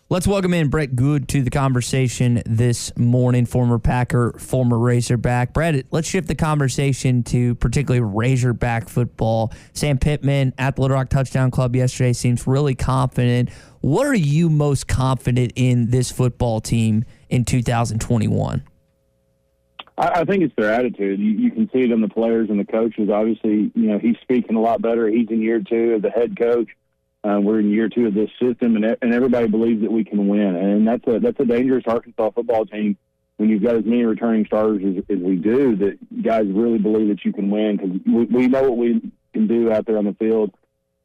Let's welcome in Brett Goode to the conversation this morning, former Packer, former Razorback. Brett, let's shift the conversation to particularly Razorback football. Sam Pittman at the Little Rock Touchdown Club yesterday seems really confident. What are you most confident in this football team in 2021? I think it's their attitude. You can see it in the players and the coaches. Obviously, he's speaking a lot better. He's in year 2 as the head coach. We're in year 2 of this system, and everybody believes that we can win. And that's a dangerous Arkansas football team when you've got as many returning starters as we do, that guys really believe that you can win, because we know what we can do out there on the field.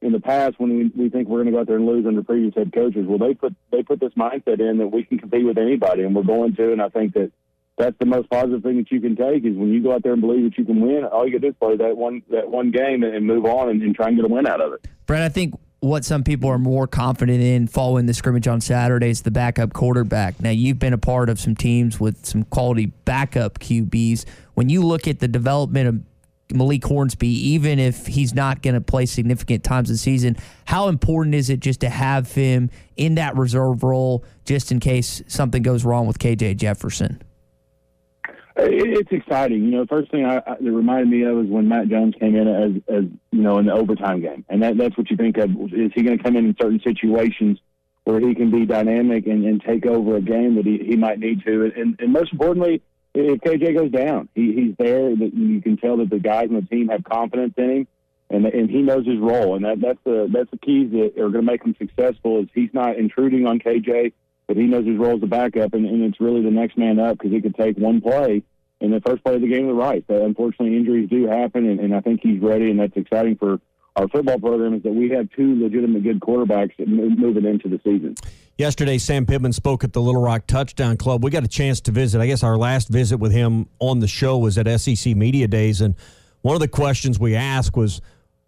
In the past, when we think we're going to go out there and lose under previous head coaches, well, they put this mindset in that we can compete with anybody, and we're going to. And I think that's the most positive thing that you can take, is when you go out there and believe that you can win, all you got to do is play that one game and move on and try and get a win out of it. Brett, I think what some people are more confident in following the scrimmage on Saturday is the backup quarterback. Now, you've been a part of some teams with some quality backup QBs. When you look at the development of Malik Hornsby, even if he's not going to play significant times this season, how important is it just to have him in that reserve role just in case something goes wrong with KJ Jefferson? It's exciting. The first thing that reminded me of is when Matt Jones came in as in the overtime game. And that's what you think of. Is he going to come in certain situations where he can be dynamic and take over a game that he might need to? And most importantly, if KJ goes down, he's there. That you can tell that the guys on the team have confidence in him, and he knows his role. And that's the keys that are going to make him successful, is he's not intruding on KJ, but he knows his role as a backup, and it's really the next man up, because he could take one play in the first play of the game to the right. But unfortunately, injuries do happen, and I think he's ready, and that's exciting for our football program, is that we have 2 legitimate good quarterbacks moving into the season. Yesterday, Sam Pittman spoke at the Little Rock Touchdown Club. We got a chance to visit. I guess our last visit with him on the show was at SEC Media Days, and one of the questions we asked was,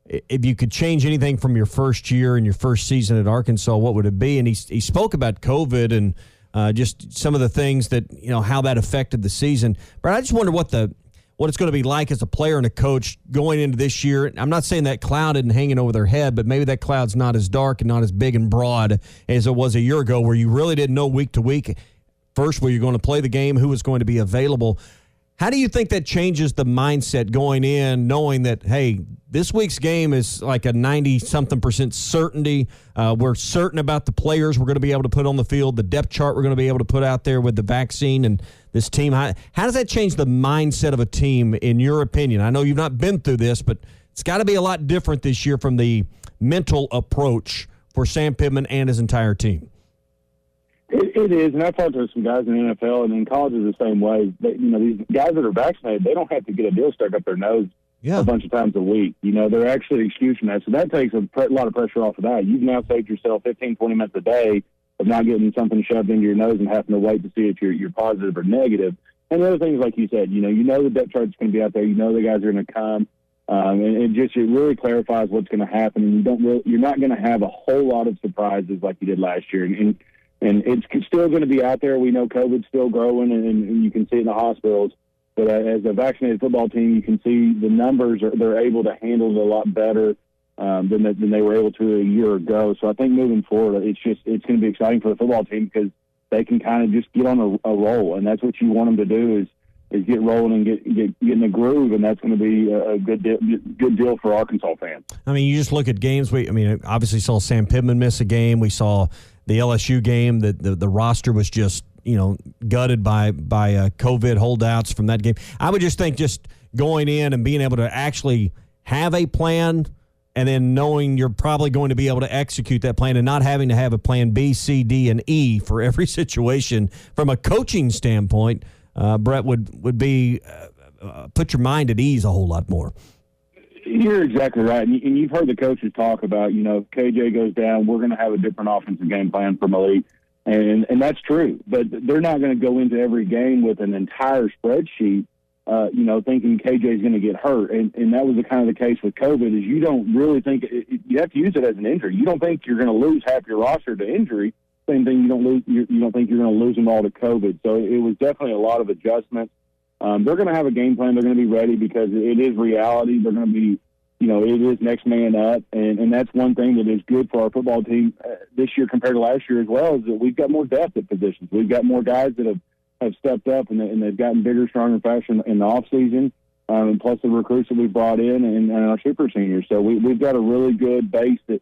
if you could change anything from your first year and your first season at Arkansas, what would it be? And he spoke about COVID and just some of the things that, how that affected the season. But I just wonder what it's going to be like as a player and a coach going into this year. I'm not saying that cloud isn't hanging over their head, but maybe that cloud's not as dark and not as big and broad as it was a year ago, where you really didn't know week to week, first, where you're going to play the game, who was going to be available. How do you think that changes the mindset going in, knowing that, hey, this week's game is like a 90-something% certainty? We're certain about the players we're going to be able to put on the field, the depth chart we're going to be able to put out there with the vaccine and this team. How does that change the mindset of a team, in your opinion? I know you've not been through this, but it's got to be a lot different this year from the mental approach for Sam Pittman and his entire team. It is, and I've talked to some guys in the NFL and in college is the same way. These guys that are vaccinated, they don't have to get a deal stuck up their nose a bunch of times a week. They're actually excusing that. So that takes a lot of pressure off of that. You've now saved yourself 15, 20 minutes a day of not getting something shoved into your nose and having to wait to see if you're positive or negative. And the other things, like you said, the depth chart's going to be out there. The guys are going to come. And it really clarifies what's going to happen. And you're not going to have a whole lot of surprises like you did last year. And it's still going to be out there. We know COVID's still growing, and you can see it in the hospitals. But as a vaccinated football team, you can see the numbers they're able to handle it a lot better than they were able to a year ago. So I think moving forward, it's going to be exciting for the football team, because they can kind of just get on a roll, and that's what you want them to do is get rolling and get in the groove, and that's going to be a good deal for Arkansas fans. I mean, you just look at games. Obviously saw Sam Pittman miss a game. We saw the LSU game, the roster was just, gutted by COVID holdouts from that game. I would just think just going in and being able to actually have a plan, and then knowing you're probably going to be able to execute that plan, and not having to have a plan B, C, D, and E for every situation from a coaching standpoint, Brett, would be put your mind at ease a whole lot more. You're exactly right. And you've heard the coaches talk about, if KJ goes down, we're going to have a different offensive game plan for Malik. And that's true. But they're not going to go into every game with an entire spreadsheet, thinking KJ is going to get hurt. And that was kind of the case with COVID, is you don't really think – you have to use it as an injury. You don't think you're going to lose half your roster to injury. Same thing, you don't think you're going to lose them all to COVID. So it was definitely a lot of adjustments. They're going to have a game plan. They're going to be ready, because it is reality. They're going to be, it is next man up, and that's one thing that is good for our football team this year compared to last year as well, is that we've got more depth at positions. We've got more guys that have stepped up, and they've gotten bigger, stronger, faster in the offseason, and plus the recruits that we brought in and our super seniors. So we've got a really good base that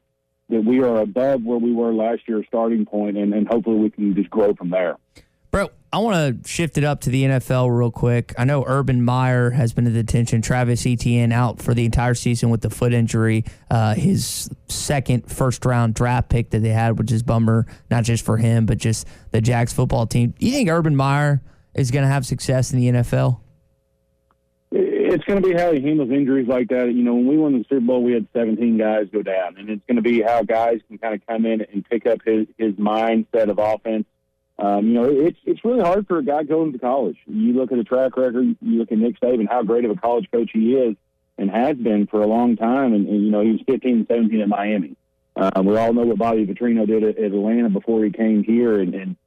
we are above where we were last year, starting point, and hopefully we can just grow from there. Bro, I want to shift it up to the NFL real quick. I know Urban Meyer has been in detention. Travis Etienne out for the entire season with the foot injury. His second first-round draft pick that they had, which is bummer, not just for him, but just the Jags football team. Do you think Urban Meyer is going to have success in the NFL? It's going to be how he handles injuries like that. When we won the Super Bowl, we had 17 guys go down, and it's going to be how guys can kind of come in and pick up his mindset of offense. It's really hard for a guy going to college. You look at the track record, you look at Nick Saban, how great of a college coach he is and has been for a long time. And he was 15 and 17 at Miami. We all know what Bobby Petrino did at Atlanta before he came here. And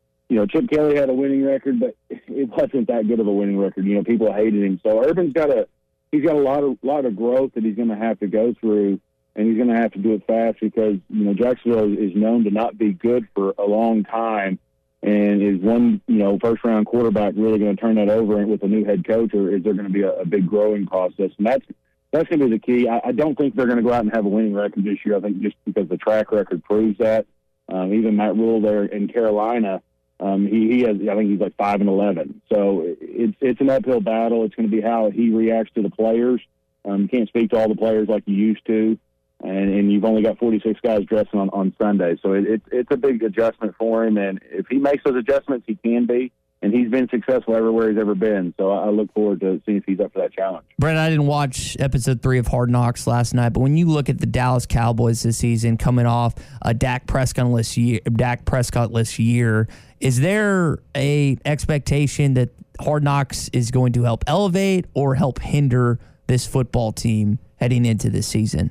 Chip Kelly had a winning record, but it wasn't that good of a winning record. People hated him. So Urban's got a lot of growth that he's going to have to go through, and he's going to have to do it fast because, Jacksonville is known to not be good for a long time. And is one, first-round quarterback really going to turn that over with a new head coach, or is there going to be a big growing process? And that's going to be the key. I don't think they're going to go out and have a winning record this year. I think just because the track record proves that. Even Matt Rule there in Carolina, he has. I think he's like 5-11. So it's an uphill battle. It's going to be how he reacts to the players. You can't speak to all the players like you used to. And you've only got 46 guys dressing on Sunday. So it's a big adjustment for him. And if he makes those adjustments, he can be. And he's been successful everywhere he's ever been. So I look forward to seeing if he's up for that challenge. Brett, I didn't watch episode 3 of Hard Knocks last night, but when you look at the Dallas Cowboys this season coming off a Dak Prescott-less year, is there a expectation that Hard Knocks is going to help elevate or help hinder this football team heading into this season?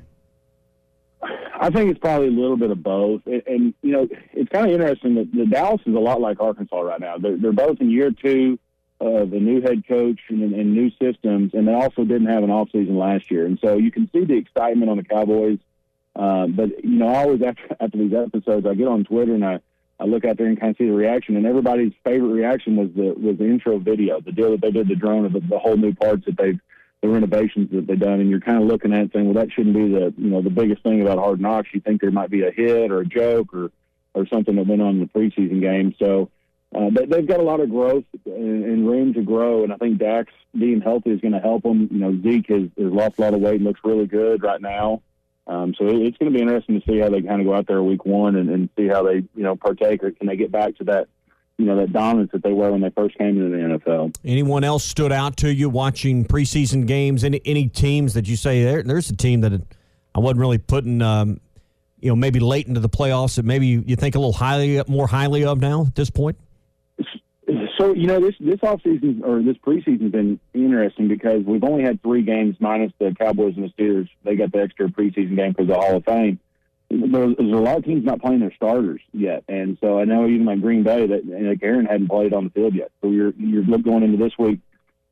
I think it's probably a little bit of both. And it's kind of interesting that the Dallas is a lot like Arkansas right now. They're both in year 2 of a new head coach and new systems, and they also didn't have an offseason last year. And so you can see the excitement on the Cowboys. But, I always, after these episodes, I get on Twitter and I look out there and kind of see the reaction. And everybody's favorite reaction was the intro video, the deal that they did, the drone of the whole new parts that the renovations that they've done, and you're kind of looking at it saying, well, that shouldn't be the biggest thing about Hard Knocks. You think there might be a hit or a joke or something that went on in the preseason game. So they've got a lot of growth and room to grow, and I think Dak's being healthy is going to help them. Zeke has lost a lot of weight and looks really good right now. So it's going to be interesting to see how they kind of go out there week 1 and see how they, partake, or can they get back to that, that dominance that they were when they first came into the NFL. Anyone else stood out to you watching preseason games? Any teams that you say there's a team that I wasn't really putting, maybe late into the playoffs that maybe you think a little more highly of now at this point? So, this offseason or this preseason has been interesting because we've only had 3 games minus the Cowboys and the Steelers. They got the extra preseason game because of the Hall of Fame. There's a lot of teams not playing their starters yet, and so I know even like Green Bay that Aaron hadn't played on the field yet. So you're going into this week,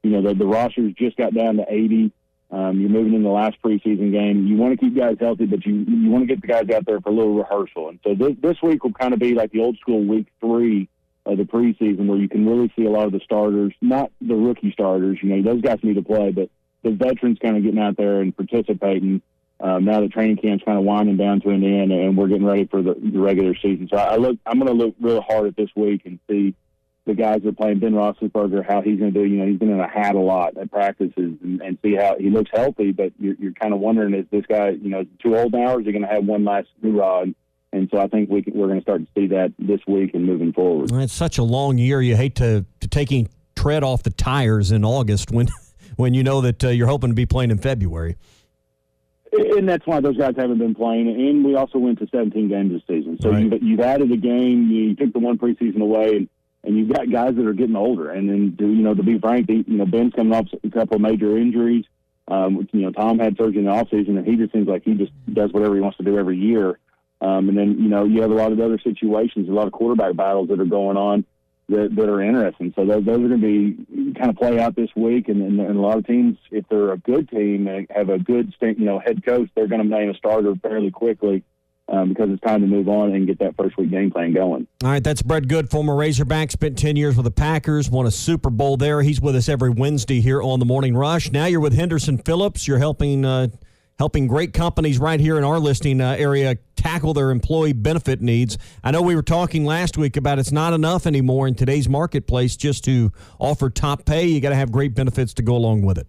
the rosters just got down to 80. You're moving in the last preseason game. You want to keep guys healthy, but you want to get the guys out there for a little rehearsal. And so this week will kind of be like the old school week 3 of the preseason, where you can really see a lot of the starters, not the rookie starters. Those guys need to play, but the veterans kind of getting out there and participating. Now that training camp's kind of winding down to an end, and we're getting ready for the regular season. So I'm going to look real hard at this week and see the guys that are playing. Ben Roethlisberger, how he's going to do. He's been in a hat a lot at practices, and see how he looks healthy. But you're kind of wondering, is this guy, too old now, or is he going to have one last hoorah? And so I think we're going to start to see that this week and moving forward. Well, it's such a long year. You hate to taking tread off the tires in August when you know that you're hoping to be playing in February. And that's why those guys haven't been playing. And we also went to 17 games this season. So right. You've added a game. You took the one preseason away, and you've got guys that are getting older. And then, to be frank, Ben's coming off a couple of major injuries. Tom had surgery in the offseason, and he just seems like he just does whatever he wants to do every year. And then, you have a lot of other situations, a lot of quarterback battles that are going on that are interesting. So those are going to be kind of play out this week. And a lot of teams, if they're a good team and have a good head coach, they're going to name a starter fairly quickly because it's time to move on and get that first week game plan going. All right, that's Brett Goode, former Razorback, spent 10 years with the Packers, won a Super Bowl there. He's with us every Wednesday here on the Morning Rush. Now you're with Henderson Phillips. You're helping great companies right here in our listing area tackle their employee benefit needs. I know we were talking last week about it's not enough anymore in today's marketplace just to offer top pay. You got to have great benefits to go along with it.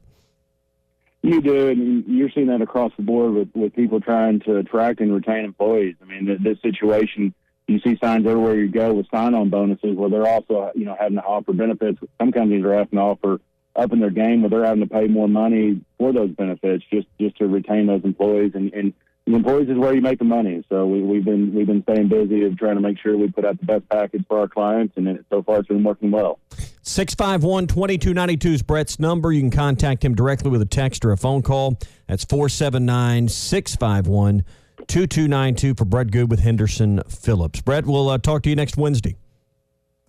You do, and you're seeing that across the board with people trying to attract and retain employees. I mean, this situation, you see signs everywhere you go with sign-on bonuses where they're also, having to offer benefits. Some companies are having to offer up in their game where they're having to pay more money for those benefits just to retain those employees. And the employees is where you make the money. So we've been staying busy of trying to make sure we put out the best package for our clients, and so far it's been working well. 651-2292 is Brett's number. You can contact him directly with a text or a phone call. That's 479-651-2292 for Brett Goode with Henderson Phillips. Brett, we'll talk to you next Wednesday.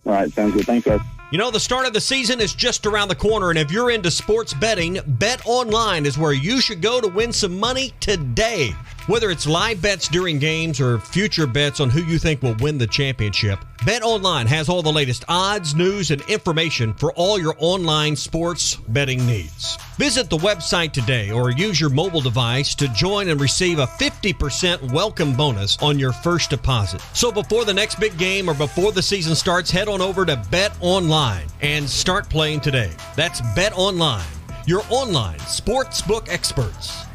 All right, sounds good. Thanks, guys. You know, the start of the season is just around the corner, and if you're into sports betting, Bet Online is where you should go to win some money today. Whether it's live bets during games or future bets on who you think will win the championship, Bet Online has all the latest odds, news, and information for all your online sports betting needs. Visit the website today or use your mobile device to join and receive a 50% welcome bonus on your first deposit. So before the next big game or before the season starts, head on over to Bet Online and start playing today. That's Bet Online, your online sportsbook experts.